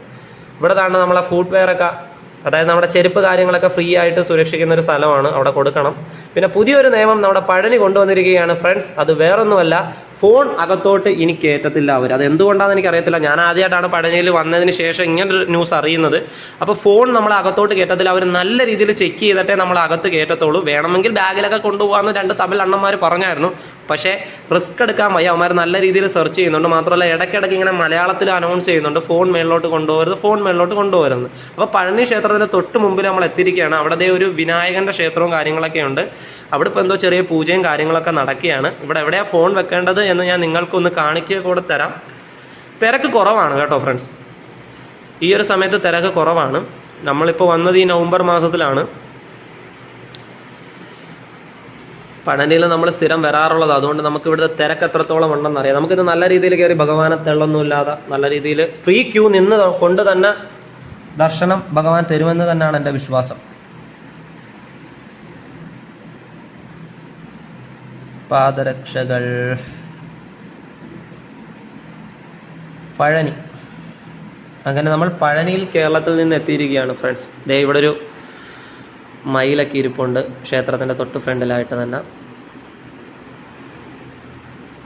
ഇവിടെ തന്നെ നമ്മളെ ഫുഡ് വെയറൊക്കെ, അതായത് നമ്മുടെ ചെരുപ്പ് കാര്യങ്ങളൊക്കെ ഫ്രീ ആയിട്ട് സുരക്ഷിക്കുന്ന ഒരു സ്ഥലമാണ്, അവിടെ കൊടുക്കണം. പിന്നെ പുതിയൊരു നിയമം നമ്മുടെ പഴനി കൊണ്ടുവന്നിരിക്കുകയാണ് ഫ്രണ്ട്സ്. അത് വേറൊന്നുമല്ല, ഫോൺ അകത്തോട്ട് ഇനി കയറ്റത്തില്ല അവർ. അത് എന്തുകൊണ്ടാണെന്ന് എനിക്കറിയത്തില്ല, ഞാൻ ആദ്യമായിട്ടാണ് പഴനിയിൽ വന്നതിന് ശേഷം ഇങ്ങനൊരു ന്യൂസ് അറിയുന്നത്. അപ്പോൾ ഫോൺ നമ്മൾ അകത്തോട്ട് കയറ്റത്തില്ല, അവർ നല്ല രീതിയിൽ ചെക്ക് ചെയ്തിട്ടേ നമ്മൾ അകത്ത് കയറ്റത്തുള്ളൂ. വേണമെങ്കിൽ ബാഗിലൊക്കെ കൊണ്ടുപോകാമെന്ന് 2 തമിഴ് അണ്ണന്മാർ പറഞ്ഞായിരുന്നു. പക്ഷേ റിസ്ക് എടുക്കാൻ വയ്യ, അവന്മാർ നല്ല രീതിയിൽ സെർച്ച് ചെയ്യുന്നുണ്ട്. മാത്രമല്ല ഇടയ്ക്കിടയ്ക്ക് ഇങ്ങനെ മലയാളത്തിൽ അനൗൺസ് ചെയ്യുന്നുണ്ട്, ഫോൺ മേളിലോട്ട് കൊണ്ടുപോകരുത്. അപ്പോൾ പഴനി ക്ഷേത്രത്തിൻ്റെ തൊട്ട് മുമ്പിൽ നമ്മൾ എത്തിയിരിക്കുകയാണ്. അവിടെ ഒരു വിനായകൻ്റെ ക്ഷേത്രവും കാര്യങ്ങളൊക്കെ ഉണ്ട്. അവിടെ ഇപ്പോൾ എന്തോ ചെറിയ പൂജയും കാര്യങ്ങളൊക്കെ നടക്കുകയാണ്. ഇവിടെ എവിടെയാണ് ഫോൺ വെക്കേണ്ടത് എന്ന് ഞാൻ നിങ്ങൾക്കൊന്ന് കാണിക്കുക കൂടെ തരാം. തിരക്ക് കുറവാണ് കേട്ടോ ഫ്രണ്ട്സ്, ഈ ഒരു സമയത്ത് തിരക്ക് കുറവാണ്. നമ്മളിപ്പോൾ വന്നത് ഈ നവംബർ മാസത്തിലാണ്. പഴനിയിൽ നമ്മൾ സ്ഥിരം വരാറുള്ളത്, അതുകൊണ്ട് നമുക്ക് ഇവിടുത്തെ തിരക്ക് എത്രത്തോളം ഉണ്ടെന്ന് അറിയാം. നമുക്കിത് നല്ല രീതിയിൽ കയറി ഭഗവാനെ തെള്ളൊന്നുമില്ലാതെ നല്ല രീതിയിൽ ഫ്രീ ക്യൂ നിന്ന് കൊണ്ട് തന്നെ ദർശനം ഭഗവാൻ തരുമെന്ന് തന്നെയാണ് എൻ്റെ വിശ്വാസം. പാദരക്ഷകൾ, പഴനി. അങ്ങനെ നമ്മൾ പഴനിയിൽ കേരളത്തിൽ നിന്ന് എത്തിയിരിക്കുകയാണ് ഫ്രണ്ട്സ്. ദേ ഇവിടെ ഒരു മയിലൊക്കെ ഇരിപ്പുണ്ട് ക്ഷേത്രത്തിൻ്റെ തൊട്ട് ഫ്രണ്ടിലായിട്ട് തന്നെ.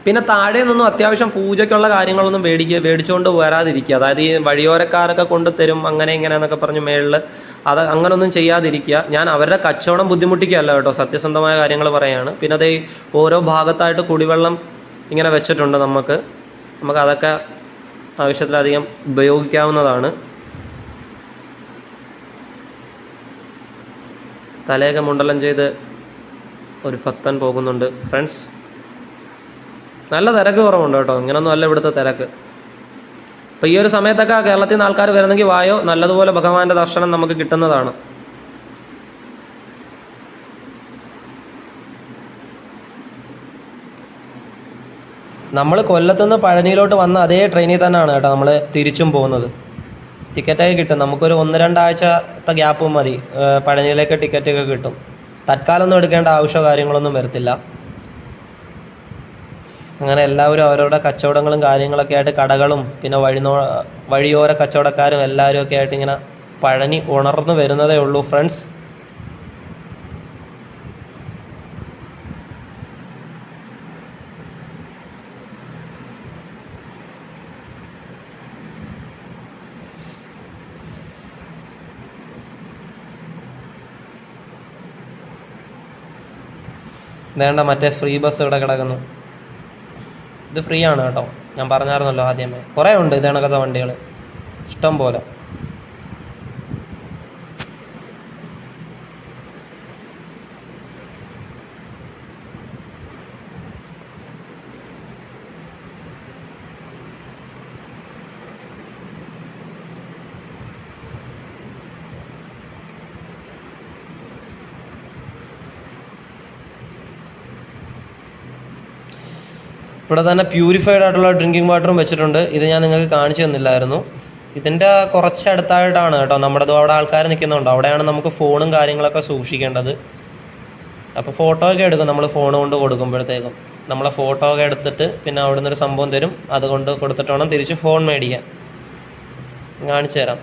പിന്നെ താഴെ നിന്നൊന്നും അത്യാവശ്യം പൂജയ്ക്കുള്ള കാര്യങ്ങളൊന്നും മേടിച്ചുകൊണ്ട് വരാതിരിക്കുക. അതായത് ഈ വഴിയോരക്കാരൊക്കെ കൊണ്ട് തരും അങ്ങനെ ഇങ്ങനെ എന്നൊക്കെ പറഞ്ഞ് മേളിൽ അത് അങ്ങനൊന്നും ചെയ്യാതിരിക്കുക. ഞാൻ അവരുടെ കച്ചവടം ബുദ്ധിമുട്ടിക്കുകയല്ല കേട്ടോ, സത്യസന്ധമായ കാര്യങ്ങൾ പറയുകയാണ്. പിന്നെ അതേ ഓരോ ഭാഗത്തായിട്ട് കുടിവെള്ളം ഇങ്ങനെ വെച്ചിട്ടുണ്ട്. നമുക്ക് അതൊക്കെ ആവശ്യത്തിലധികം ഉപയോഗിക്കാവുന്നതാണ്. തലയൊക്കെ മുണ്ടലം ചെയ്ത് ഒരു ഭക്തൻ പോകുന്നുണ്ട് ഫ്രണ്ട്സ്. നല്ല തിരക്ക് കുറവുണ്ട് കേട്ടോ, ഇങ്ങനൊന്നും അല്ല ഇവിടുത്തെ തിരക്ക്. അപ്പോൾ ഈ ഒരു സമയത്തൊക്കെ കേരളത്തിൽ നിന്ന് ആൾക്കാർ വരുന്നെങ്കിൽ വായോ, നല്ലതുപോലെ ഭഗവാന്റെ ദർശനം നമുക്ക് കിട്ടുന്നതാണ്. നമ്മൾ കൊല്ലത്തുനിന്ന് പഴനിയിലോട്ട് വന്ന അതേ ട്രെയിനിൽ തന്നെയാണ് കേട്ടോ നമ്മൾ തിരിച്ചും പോകുന്നത്. ടിക്കറ്റൊക്കെ കിട്ടും, നമുക്കൊരു 1-2 ആഴ്ചത്തെ ഗ്യാപ്പ് മതി പഴനിയിലേക്ക് ടിക്കറ്റൊക്കെ കിട്ടും. തൽക്കാലമൊന്നും എടുക്കേണ്ട ആവശ്യമോ കാര്യങ്ങളൊന്നും വരത്തില്ല. അങ്ങനെ എല്ലാവരും അവരവരുടെ കച്ചവടങ്ങളും കാര്യങ്ങളൊക്കെ ആയിട്ട് കടകളും പിന്നെ വഴിയോര കച്ചവടക്കാരും എല്ലാവരും ഒക്കെ ആയിട്ട് ഇങ്ങനെ പഴനി ഉണർന്നു വരുന്നതേ ഉള്ളൂ ഫ്രണ്ട്സ്. വേണ്ട മറ്റേ ഫ്രീ ബസ് ഇവിടെ കിടക്കുന്നു. ഇത് ഫ്രീ ആണ് കേട്ടോ, ഞാൻ പറഞ്ഞായിരുന്നല്ലോ ആദ്യമേ. കുറേ ഉണ്ട് ഇത് കണക്കത്തെ വണ്ടികൾ ഇഷ്ടം പോലെ. ഇവിടെ തന്നെ പ്യൂരിഫൈഡ് ആയിട്ടുള്ള ഡ്രിങ്കിങ് വാട്ടറും വെച്ചിട്ടുണ്ട്. ഇത് ഞാൻ നിങ്ങൾക്ക് കാണിച്ചു തന്നില്ലായിരുന്നു. ഇതിൻ്റെ കുറച്ചടുത്തായിട്ടാണ് കേട്ടോ നമ്മുടെ അവിടെ ആൾക്കാർ നിൽക്കുന്നുണ്ട്. അവിടെയാണ് നമുക്ക് ഫോണും കാര്യങ്ങളൊക്കെ സൂക്ഷിക്കേണ്ടത്. അപ്പോൾ ഫോട്ടോ ഒക്കെ എടുക്കും നമ്മൾ ഫോൺ കൊണ്ട് കൊടുക്കുമ്പോഴത്തേക്കും. നമ്മളെ ഫോട്ടോ ഒക്കെ എടുത്തിട്ട് പിന്നെ അവിടെ നിന്നൊരു സംഭവം തരും, അതുകൊണ്ട് കൊടുത്തിട്ട് വേണം തിരിച്ച് ഫോൺ മേടിക്കാൻ. കാണിച്ചു തരാം.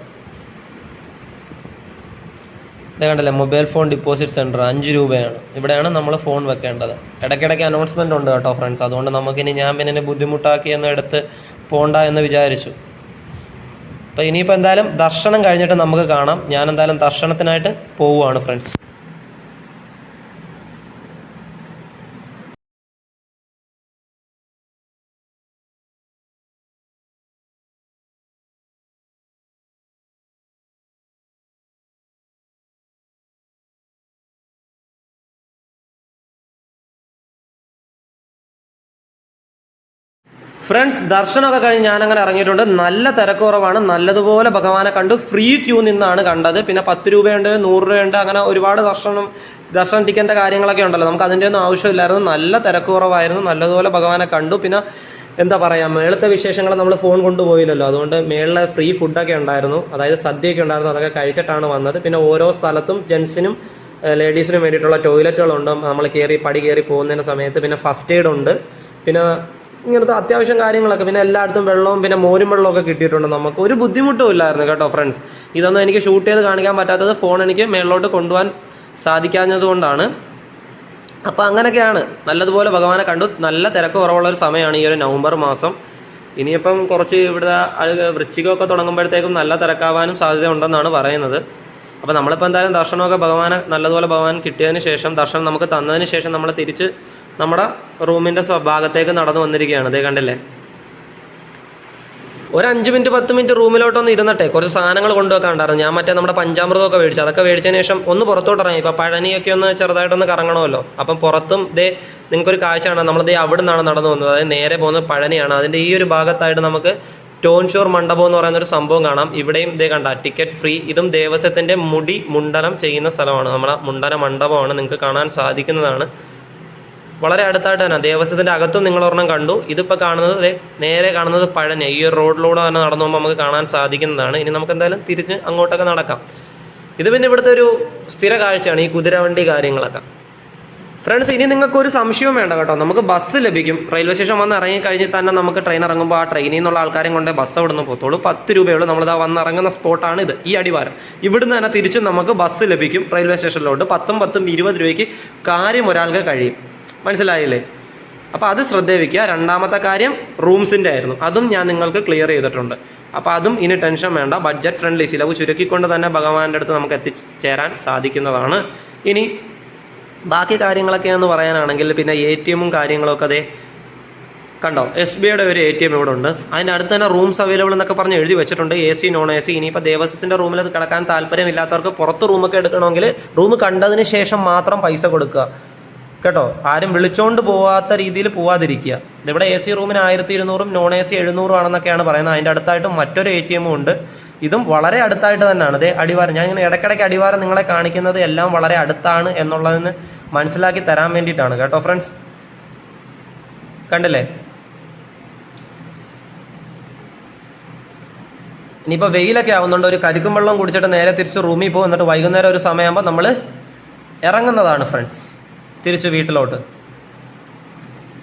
ഇത് കണ്ടല്ലേ, മൊബൈൽ ഫോൺ ഡിപ്പോസിറ്റ് സെൻറ്റർ 5 രൂപയാണ്. ഇവിടെയാണ് നമ്മൾ ഫോൺ വെക്കേണ്ടത്. ഇടയ്ക്കിടയ്ക്ക് അനൗൺസ്മെൻ്റ് ഉണ്ട് കേട്ടോ ഫ്രണ്ട്സ്. അതുകൊണ്ട് നമുക്കിനി ഞാൻ പിന്നെ ബുദ്ധിമുട്ടാക്കി എന്ന് എടുത്ത് പോകണ്ട എന്ന് വിചാരിച്ചു. അപ്പോൾ ഇനിയിപ്പോൾ എന്തായാലും ദർശനം കഴിഞ്ഞിട്ട് നമുക്ക് കാണാം. ഞാൻ എന്തായാലും ദർശനത്തിനായിട്ട് പോവുകയാണ് ഫ്രണ്ട്സ്. ഫ്രണ്ട്സ്, ദർശനമൊക്കെ കഴിഞ്ഞ് ഞാനങ്ങനെ ഇറങ്ങിയിട്ടുണ്ട്. നല്ല തിരക്ക് കുറവാണ്. നല്ലതുപോലെ ഭഗവാനെ കണ്ടു. ഫ്രീ ക്യൂ നിന്നാണ് കണ്ടത്. പിന്നെ 10 രൂപയുണ്ട്, 100 രൂപയുണ്ട്, അങ്ങനെ ഒരുപാട് ദർശനം ടിക്കറ്റിൻ്റെ കാര്യങ്ങളൊക്കെ ഉണ്ടല്ലോ. നമുക്ക് അതിൻ്റെ ഒന്നും ആവശ്യമില്ലായിരുന്നു. നല്ല തിരക്ക് കുറവായിരുന്നു. നല്ലതുപോലെ ഭഗവാനെ കണ്ടു. പിന്നെ എന്താ പറയുക, മേളത്തെ വിശേഷങ്ങൾ നമ്മൾ ഫോൺ കൊണ്ടുപോയില്ലല്ലോ. അതുകൊണ്ട് മേളിലെ ഫ്രീ ഫുഡൊക്കെ ഉണ്ടായിരുന്നു, അതായത് സദ്യയൊക്കെ ഉണ്ടായിരുന്നു. അതൊക്കെ കഴിച്ചിട്ടാണ് വന്നത്. പിന്നെ ഓരോ സ്ഥലത്തും ജെൻസിനും ലേഡീസിനും വേണ്ടിയിട്ടുള്ള ടോയ്ലറ്റുകളുണ്ട്. നമ്മൾ പടി കയറി പോകുന്നതിന് സമയത്ത്. പിന്നെ ഫസ്റ്റ് എയ്ഡ് ഉണ്ട്. പിന്നെ ഇങ്ങനത്തെ അത്യാവശ്യം കാര്യങ്ങളൊക്കെ. പിന്നെ എല്ലായിടത്തും വെള്ളവും പിന്നെ മോരും വെള്ളമൊക്കെ കിട്ടിയിട്ടുണ്ട്. നമുക്ക് ഒരു ബുദ്ധിമുട്ടും ഇല്ലായിരുന്നു കേട്ടോ ഫ്രണ്ട്സ്. ഇതൊന്നും എനിക്ക് ഷൂട്ട് ചെയ്ത് കാണിക്കാൻ പറ്റാത്തത് ഫോൺ എനിക്ക് മേളിലോട്ട് കൊണ്ടുപോകാൻ സാധിക്കാഞ്ഞത് കൊണ്ടാണ്. അപ്പോൾ അങ്ങനെയൊക്കെയാണ്. നല്ലതുപോലെ ഭഗവാനെ കണ്ടു. നല്ല തിരക്ക് കുറവുള്ളൊരു സമയമാണ് ഈ ഒരു നവംബർ മാസം. ഇനിയിപ്പം കുറച്ച് ഇവിടെ വൃശ്ചികമൊക്കെ തുടങ്ങുമ്പോഴത്തേക്കും നല്ല തിരക്കാവാനും സാധ്യത ഉണ്ടെന്നാണ് പറയുന്നത്. അപ്പോൾ നമ്മളിപ്പോൾ എന്തായാലും ദർശനമൊക്കെ നല്ലതുപോലെ ഭഗവാൻ കിട്ടിയതിന് ശേഷം, ദർശനം നമുക്ക് തന്നതിന് ശേഷം നമ്മൾ തിരിച്ച് നമ്മുടെ റൂമിൻ്റെ ഭാഗത്തേക്ക് നടന്നു വന്നിരിക്കുകയാണ്. അതേ കണ്ടില്ലേ. ഒരു 5 മിനിറ്റ് 10 മിനിറ്റ് റൂമിലോട്ടൊന്ന് ഇരുന്നിട്ടെ കുറച്ച് സാധനങ്ങൾ കൊണ്ടുവെക്കാണ്ടായിരുന്നു. ഞാൻ മറ്റേ നമ്മുടെ പഞ്ചാമൃതമൊക്കെ മേടിച്ചു. അതൊക്കെ മേടിച്ചതിന് ശേഷം ഒന്ന് പുറത്തോട്ട് ഇറങ്ങി. ഇപ്പോൾ പഴനിയൊക്കെ ഒന്ന് ചെറുതായിട്ടൊന്ന് കറങ്ങണമല്ലോ. അപ്പം പുറത്തും നിങ്ങൾക്കൊരു കാഴ്ച കാണാം. നമ്മൾ അവിടെ നിന്നാണ് നടന്നു വന്നത്. അതായത് നേരെ പോകുന്നത് പഴനിയാണ്. അതിൻ്റെ ഈ ഒരു ഭാഗത്തായിട്ട് നമുക്ക് ടോൺഷോർ മണ്ഡപം എന്ന് പറയുന്നൊരു സംഭവം കാണാം. ഇവിടെയും കണ്ട ടിക്കറ്റ് ഫ്രീ. ഇതും ദേവസ്വത്തിൻ്റെ മുണ്ടനം ചെയ്യുന്ന സ്ഥലമാണ്. നമ്മളെ മുണ്ടന മണ്ഡപമാണ്. നിങ്ങൾക്ക് കാണാൻ സാധിക്കുന്നതാണ്. വളരെ അടുത്തായിട്ട് തന്നെ ദേവസ്വത്തിൻ്റെ അകത്തും നിങ്ങൾ ഒരെണ്ണം കണ്ടു. ഇതിപ്പോൾ കാണുന്നത് നേരെ കാണുന്നത് പഴനി. ഈ ഒരു റോഡിലൂടെ തന്നെ നടന്നു പോകുമ്പോൾ നമുക്ക് കാണാൻ സാധിക്കുന്നതാണ്. ഇനി നമുക്ക് എന്തായാലും തിരിഞ്ഞ് അങ്ങോട്ടൊക്കെ നടക്കാം. ഇത് പിന്നെ ഇവിടുത്തെ ഒരു സ്ഥിര കാഴ്ചയാണ്, ഈ കുതിരവണ്ടി കാര്യങ്ങളൊക്കെ. ഫ്രണ്ട്സ്, ഇനി നിങ്ങൾക്ക് ഒരു സംശയവും വേണ്ട കേട്ടോ. നമുക്ക് ബസ് ലഭിക്കും. റെയിൽവേ സ്റ്റേഷൻ വന്ന് ഇറങ്ങിക്കഴിഞ്ഞ് തന്നെ നമുക്ക് ട്രെയിൻ ഇറങ്ങുമ്പോൾ ആ ട്രെയിനിൽ നിന്നുള്ള ആൾക്കാരും കൊണ്ട് ബസ് അവിടെ നിന്ന് പോകത്തുള്ളൂ. 10 രൂപയുള്ളൂ. നമ്മളിതാ വന്നിറങ്ങുന്ന സ്പോട്ടാണ് ഇത്, ഈ അടിവാരം. ഇവിടുന്ന് തന്നെ തിരിച്ചും നമുക്ക് ബസ് ലഭിക്കും റെയിൽവേ സ്റ്റേഷനിലോട്ട്. 10 20 രൂപയ്ക്ക് കാര്യം ഒരാൾക്ക് കഴിയും. മനസ്സിലായില്ലേ? അപ്പോൾ അത് ശ്രദ്ധ. രണ്ടാമത്തെ കാര്യം റൂംസിൻ്റെ ആയിരുന്നു. അതും ഞാൻ നിങ്ങൾക്ക് ക്ലിയർ ചെയ്തിട്ടുണ്ട്. അപ്പോൾ അതും ഇനി ടെൻഷൻ വേണ്ട. ബഡ്ജറ്റ് ഫ്രണ്ട്ലി, ചിലവ് ചുരുക്കിക്കൊണ്ട് തന്നെ ഭഗവാന്റെ അടുത്ത് നമുക്ക് എത്തിച്ചേരാൻ സാധിക്കുന്നതാണ്. ഇനി ബാക്കി കാര്യങ്ങളൊക്കെ എന്ന് പറയാനാണെങ്കിൽ പിന്നെ ATM കാര്യങ്ങളൊക്കെ കണ്ടോ, SBIയുടെ ഒരു ATM ഇവിടെ ഉണ്ട്. അതിൻ്റെ അടുത്ത് തന്നെ റൂംസ് അവൈലബിൾ എന്നൊക്കെ പറഞ്ഞ് എഴുതി വെച്ചിട്ടുണ്ട്. AC non AC. ഇനിയിപ്പോൾ ദേവസ്വത്തിൻ്റെ റൂമിൽ അത് കിടക്കാൻ താല്പര്യമില്ലാത്തവർക്ക് പുറത്ത് റൂമൊക്കെ എടുക്കണമെങ്കിൽ റൂം കണ്ടതിന് ശേഷം മാത്രം പൈസ കൊടുക്കുക കേട്ടോ. ആരും വിളിച്ചോണ്ട് പോവാത്ത രീതിയിൽ പോവാതിരിക്കുക. ഇവിടെ AC റൂമിന് 1200 നോൺ AC 700 ആണെന്നൊക്കെയാണ് പറയുന്നത്. അതിൻ്റെ അടുത്തായിട്ട് മറ്റൊരു ATM ഉണ്ട്. ഇതും വളരെ അടുത്തായിട്ട് തന്നെയാണ്. അടിവാരം. ഞാൻ ഇങ്ങനെ ഇടയ്ക്കിടയ്ക്ക് അടിവാരം നിങ്ങളെ കാണിക്കുന്നത് എല്ലാം വളരെ അടുത്താണ് എന്നുള്ളതിന് മനസ്സിലാക്കി തരാൻ വേണ്ടിയിട്ടാണ് കേട്ടോ ഫ്രണ്ട്സ്. കണ്ടില്ലേ? ഇനിയിപ്പോൾ വെയിലൊക്കെ ആവുന്നുണ്ട്, ഒരു കരിക്കും വെള്ളം കുടിച്ചിട്ട് നേരെ തിരിച്ച് റൂമിൽ പോകും. എന്നിട്ട് വൈകുന്നേരം ഒരു സമയമാകുമ്പോൾ നമ്മൾ ഇറങ്ങുന്നതാണ് ഫ്രണ്ട്സ് തിരിച്ച് വീട്ടിലോട്ട്.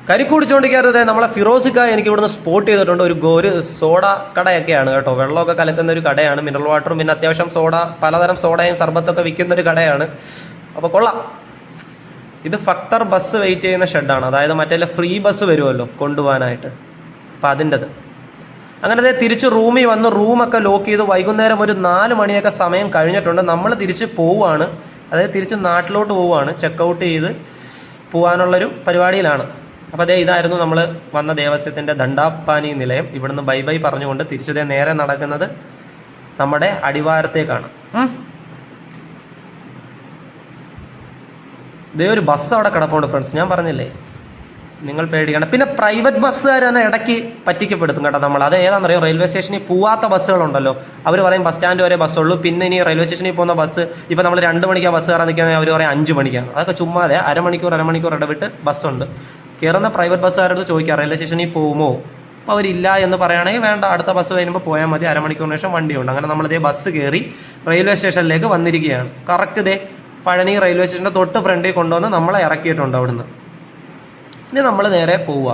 കരിക്ക് കുടിച്ചുകൊണ്ടിരിക്കാതെ നമ്മളെ ഫിറോസിക്ക എനിക്ക് ഇവിടുന്ന് സ്പോട്ട് ചെയ്തിട്ടുണ്ട്. ഒരു സോഡ കടയൊക്കെയാണ് കേട്ടോ, വെള്ളമൊക്കെ കലക്കുന്ന ഒരു കടയാണ്, മിനറൽ വാട്ടറും പിന്നെ അത്യാവശ്യം സോഡ, പലതരം സോഡയും സർബത്തൊക്കെ വിൽക്കുന്ന ഒരു കടയാണ്. അപ്പോൾ കൊള്ളാം. ഇത് ഫക്തർ ബസ് വെയിറ്റ് ചെയ്യുന്ന ഷെഡാണ്, അതായത് മറ്റേ ഫ്രീ ബസ് വരുമല്ലോ കൊണ്ടുപോകാനായിട്ട്, അപ്പോൾ അതിൻ്റെത്. അങ്ങനെ തിരിച്ച് റൂമിൽ വന്ന് റൂമൊക്കെ ലോക്ക് ചെയ്ത് വൈകുന്നേരം ഒരു 4 മണിയൊക്കെ സമയം കഴിഞ്ഞിട്ടുണ്ട്. നമ്മൾ തിരിച്ച് പോവുകയാണ്, അതായത് തിരിച്ച് നാട്ടിലോട്ട് പോവുകയാണ്, ചെക്കൗട്ട് ചെയ്ത് പോകാനുള്ളൊരു പരിപാടിയിലാണ്. അപ്പോൾ ഇതായിരുന്നു നമ്മൾ വന്ന ദേവസ്വത്തിൻ്റെ ദണ്ഡാപ്പാനി നിലയം. ഇവിടുന്ന് ബൈ ബൈ പറഞ്ഞുകൊണ്ട് തിരിച്ചതേ നേരെ നടക്കുന്നത് നമ്മുടെ അടിവാരത്തേക്കാണ്. ഇതേ ഒരു ബസ് അവിടെ കിടപ്പുണ്ട് ഫ്രണ്ട്സ്, ഞാൻ പറഞ്ഞില്ലേ നിങ്ങൾ പേടിക്കണം. പിന്നെ പ്രൈവറ്റ് ബസ്സുകാർ തന്നെ ഇടയ്ക്ക് പറ്റിക്കപ്പെടുത്തും കേട്ടോ നമ്മൾ. അത് ഏതാണെന്നറിയോ, റെയിൽവേ സ്റ്റേഷനിൽ പോവാത്ത ബസ്സുകളുണ്ടല്ലോ, അവർ പറയും ബസ് സ്റ്റാൻഡ് വരെ ബസ്സുള്ളൂ, പിന്നെ ഇനി റെയിൽവേ സ്റ്റേഷനിൽ പോകുന്ന ബസ് ഇപ്പോൾ നമ്മൾ 2 മണിക്കാണ് ബസ് കയറാൻ നിൽക്കുന്നത്, അവർ പറയും 5 മണിക്കാണ്. അതൊക്കെ ചുമ്മാതെ അരമണിക്കൂർ ഇടവിട്ട് ബസ്സുണ്ട്. കയറുന്ന പ്രൈവറ്റ് ബസ്സുകാരോട് ചോദിക്കാം റെയിൽവേ സ്റ്റേഷനിൽ പോകുമോ, അപ്പോൾ അവരില്ല എന്ന് പറയുകയാണെങ്കിൽ വേണ്ട, അടുത്ത ബസ് വരുമ്പോൾ പോയാൽ മതി, അരമണിക്കൂറിന് ശേഷം വണ്ടിയുണ്ട്. അങ്ങനെ നമ്മളിതേ ബസ് കയറി റെയിൽവേ സ്റ്റേഷനിലേക്ക് വന്നിരിക്കുകയാണ്. കറക്റ്റ് പഴനി റെയിൽവേ സ്റ്റേഷൻ്റെ തൊട്ട് ഫ്രണ്ടിൽ കൊണ്ടുവന്ന് നമ്മളെ ഇറക്കിയിട്ടുണ്ട് അവിടുന്ന്. ഇനി നമ്മൾ നേരെ പോവുക.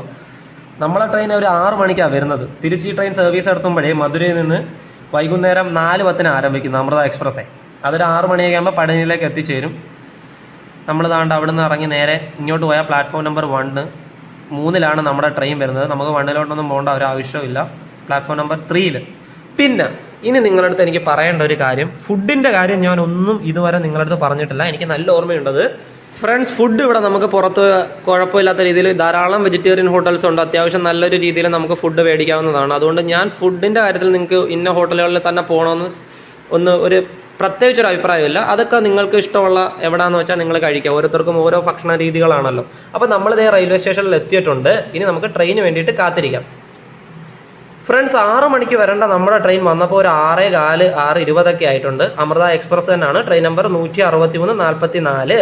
നമ്മളെ ട്രെയിൻ ഒരു 6 മണിക്കാണ് വരുന്നത്. തിരിച്ച് ഈ ട്രെയിൻ സർവീസ് നടത്തുമ്പോഴേ മധുരയിൽ നിന്ന് വൈകുന്നേരം 4:10 ആരംഭിക്കുന്നു അമൃത എക്സ്പ്രസ്സേ. അതൊരു 6 മണിയൊക്കെ ആകുമ്പോൾ പഴനിയിലേക്ക് എത്തിച്ചേരും. നമ്മൾ താണ്ട് അവിടെ നിന്ന് ഇറങ്ങി നേരെ ഇങ്ങോട്ട് പോയാൽ പ്ലാറ്റ്ഫോം നമ്പർ 1-3 നമ്മുടെ ട്രെയിൻ വരുന്നത്. നമുക്ക് 1-ലോട്ടൊന്നും പോകേണ്ട ഒരു ആവശ്യമില്ല, പ്ലാറ്റ്ഫോം നമ്പർ 3. പിന്നെ ഇനി നിങ്ങളുടെ അടുത്ത് എനിക്ക് പറയേണ്ട ഒരു കാര്യം, ഫുഡിൻ്റെ കാര്യം ഞാൻ ഒന്നും ഇതുവരെ നിങ്ങളുടെ അടുത്ത് പറഞ്ഞിട്ടില്ല. എനിക്ക് നല്ല ഓർമ്മയുണ്ടത് ഫ്രണ്ട്സ്, ഫുഡ് ഇവിടെ നമുക്ക് പുറത്ത് കുഴപ്പമില്ലാത്ത രീതിയിൽ ധാരാളം വെജിറ്റേറിയൻ ഹോട്ടൽസ് ഉണ്ട്. അത്യാവശ്യം നല്ലൊരു രീതിയിൽ നമുക്ക് ഫുഡ് മേടിക്കാവുന്നതാണ്. അതുകൊണ്ട് ഞാൻ ഫുഡിൻ്റെ കാര്യത്തിൽ നിങ്ങൾക്ക് ഇന്ന ഹോട്ടലുകളിൽ തന്നെ പോകണമെന്ന് ഒരു പ്രത്യേകിച്ചൊരു അഭിപ്രായമില്ല. അതൊക്കെ നിങ്ങൾക്ക് ഇഷ്ടമുള്ള എവിടെയാണെന്ന് വെച്ചാൽ നിങ്ങൾ കഴിക്കുക. ഓരോരുത്തർക്കും ഓരോ ഭക്ഷണ രീതികളാണല്ലോ. അപ്പോൾ നമ്മളിതേ റെയിൽവേ സ്റ്റേഷനിൽ എത്തിയിട്ടുണ്ട്. ഇനി നമുക്ക് ട്രെയിന് വേണ്ടിയിട്ട് കാത്തിരിക്കാം. ഫ്രണ്ട്സ്, 6 മണിക്ക് വരേണ്ട നമ്മുടെ ട്രെയിൻ വന്നപ്പോൾ ഒരു 6:15, 6:20 ആയിട്ടുണ്ട്. അമൃത എക്സ്പ്രസ് തന്നെയാണ്, ട്രെയിൻ നമ്പർ 163-44.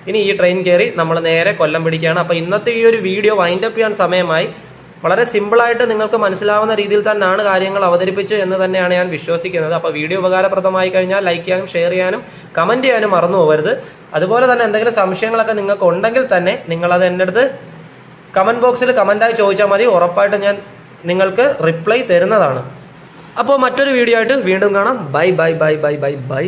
ഇനി ഈ ട്രെയിൻ കയറി നമ്മൾ നേരെ കൊല്ലം പിടിക്കുകയാണ്. അപ്പോൾ ഇന്നത്തെ ഈ ഒരു വീഡിയോ വൈൻഡപ്പ് ചെയ്യാൻ സമയമായി. വളരെ സിമ്പിളായിട്ട് നിങ്ങൾക്ക് മനസ്സിലാവുന്ന രീതിയിൽ തന്നെയാണ് കാര്യങ്ങൾ അവതരിപ്പിച്ചു എന്ന് തന്നെയാണ് ഞാൻ വിശ്വസിക്കുന്നത്. അപ്പോൾ വീഡിയോ ഉപകാരപ്രദമായി കഴിഞ്ഞാൽ ലൈക്ക് ചെയ്യാനും ഷെയർ ചെയ്യാനും കമൻറ്റ് ചെയ്യാനും മറന്നു പോകരുത്. അതുപോലെ തന്നെ എന്തെങ്കിലും സംശയങ്ങളൊക്കെ നിങ്ങൾക്ക് ഉണ്ടെങ്കിൽ തന്നെ നിങ്ങളത് എൻ്റെ അടുത്ത് കമൻറ്റ് ബോക്സിൽ കമൻറ്റായി ചോദിച്ചാൽ മതി. ഉറപ്പായിട്ട് ഞാൻ നിങ്ങൾക്ക് റിപ്ലൈ തരുന്നതാണ്. അപ്പോൾ മറ്റൊരു വീഡിയോ ആയിട്ട് വീണ്ടും കാണാം. Bye bye bye bye bye bye.